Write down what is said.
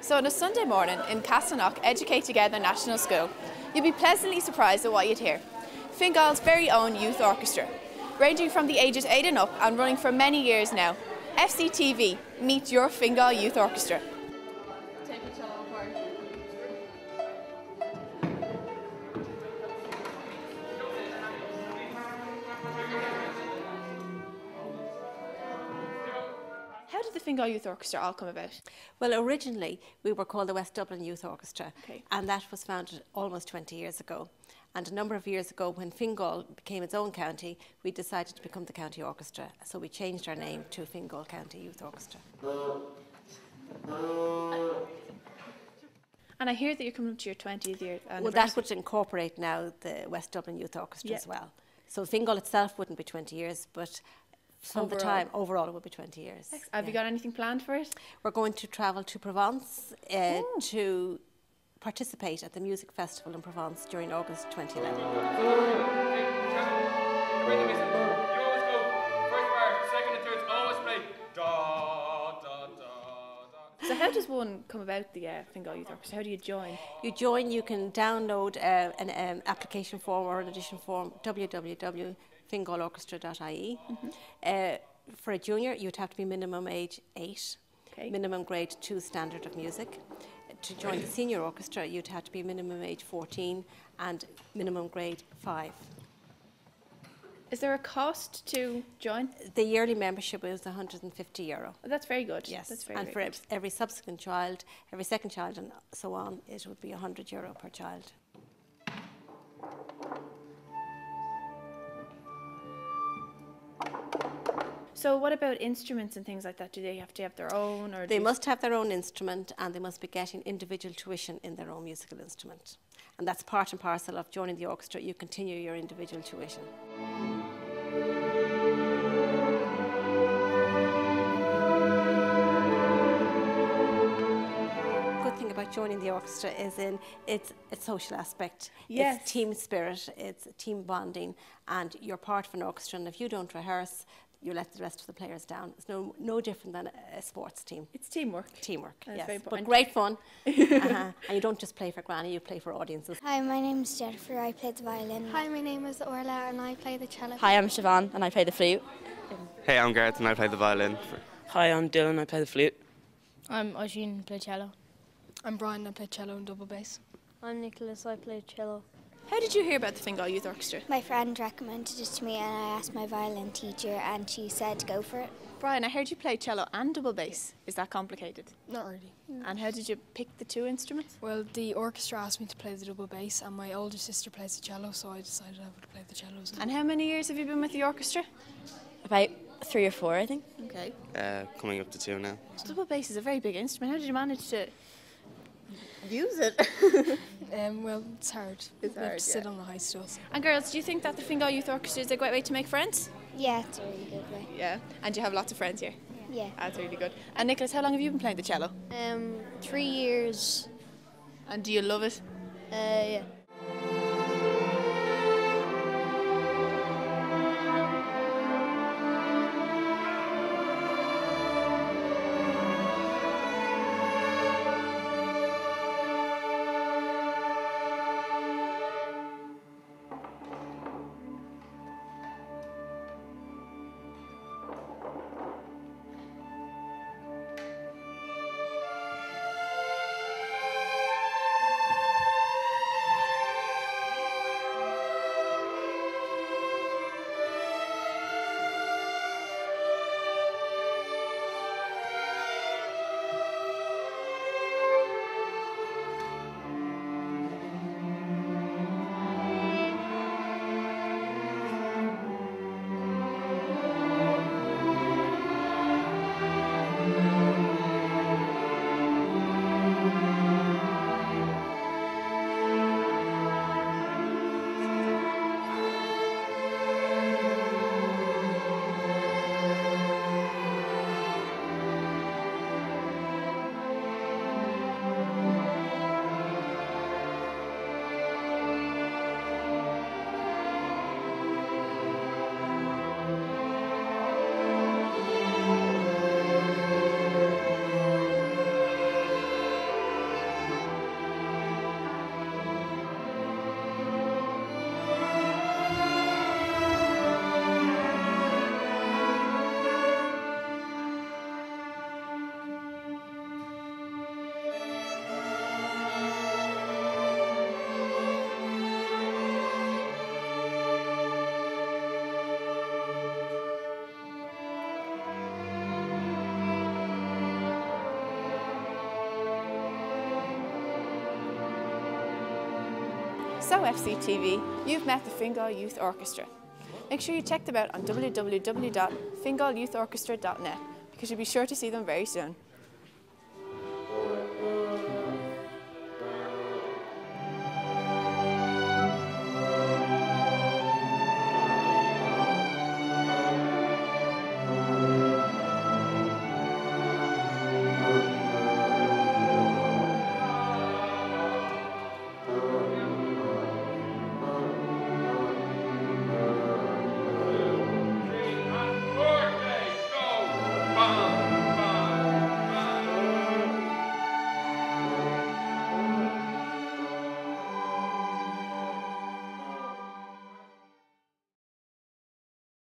So on a Sunday morning in Castleknock Educate Together National School, you'll be pleasantly surprised at what you'd hear. Fingal's very own youth orchestra, ranging from the ages 8 and up and running for many years now. FCTV, meet your Fingal Youth Orchestra. How did the Fingal Youth Orchestra all come about? Well, originally we were called the West Dublin Youth Orchestra, Okay. and that was founded almost 20 years ago. And a number of years ago, when Fingal became its own county, we decided to become the county orchestra. So we changed our name to Fingal County Youth Orchestra. And I hear that you're coming up to your 20th year anniversary. Well, that would incorporate now the West Dublin Youth Orchestra as well. So Fingal itself wouldn't be 20 years, but from the time, overall it would be 20 years. Have you got anything planned for it? We're going to travel to Provence to participate at the music festival in Provence during August 2011. So how does one come about the Fingal Youth Orchestra? How do you join? You join, you can download an application form or an audition form, www.fingalorchestra.ie. For a junior, you'd have to be minimum age 8, minimum grade 2 standard of music. To join the senior orchestra, you'd have to be minimum age 14 and minimum grade 5. Is there a cost to join? The yearly membership is €150. That's very good. Yes, that's very, and very for good. every subsequent child, every second child and so on, it would be €100 per child. So what about instruments and things like that? Do they have to have their own? Or They must have their own instrument, and they must be getting individual tuition in their own musical instrument. And that's part and parcel of joining the orchestra. You continue your individual tuition. Good thing about joining the orchestra is in its social aspect. Yes. It's team spirit, it's team bonding, and you're part of an orchestra, and if you don't rehearse, you let the rest of the players down. It's no different than a sports team. It's teamwork. Teamwork, That's yes. very important. But great fun. And you don't just play for granny, you play for audiences. Hi, my name is Jennifer. I play the violin. Hi, my name is Orla and I play the cello. Hi, I'm Siobhan and I play the flute. Hey, I'm Gareth and I play the violin. Hi, I'm Dylan, I play the flute. I'm Oisin, I play cello. I'm Brian, I play cello and double bass. I'm Nicholas, I play cello. How did you hear about the Fingal Youth Orchestra? My friend recommended it to me and I asked my violin teacher and she said go for it. Brian, I heard you play cello and double bass. Is that complicated? Not really. And how did you pick the two instruments? Well, the orchestra asked me to play the double bass and my older sister plays the cello, so I decided I would play the cello as well. And how many years have you been with the orchestra? About 3 or 4, I think. Okay. Coming up to 2 now. So double bass is a very big instrument. How did you manage to use it? Well, it's hard. It's You have hard, to sit yeah. on a high stool. So. And girls, do you think that the Fingal Youth Orchestra is a great way to make friends? Yeah, it's a really good way. Yeah. And you have lots of friends here? Yeah. That's really good. And Nicholas, how long have you been playing the cello? 3 years. And do you love it? Yeah. So FCTV, you've met the Fingal Youth Orchestra. Make sure you check them out on www.fingalyouthorchestra.net because you'll be sure to see them very soon.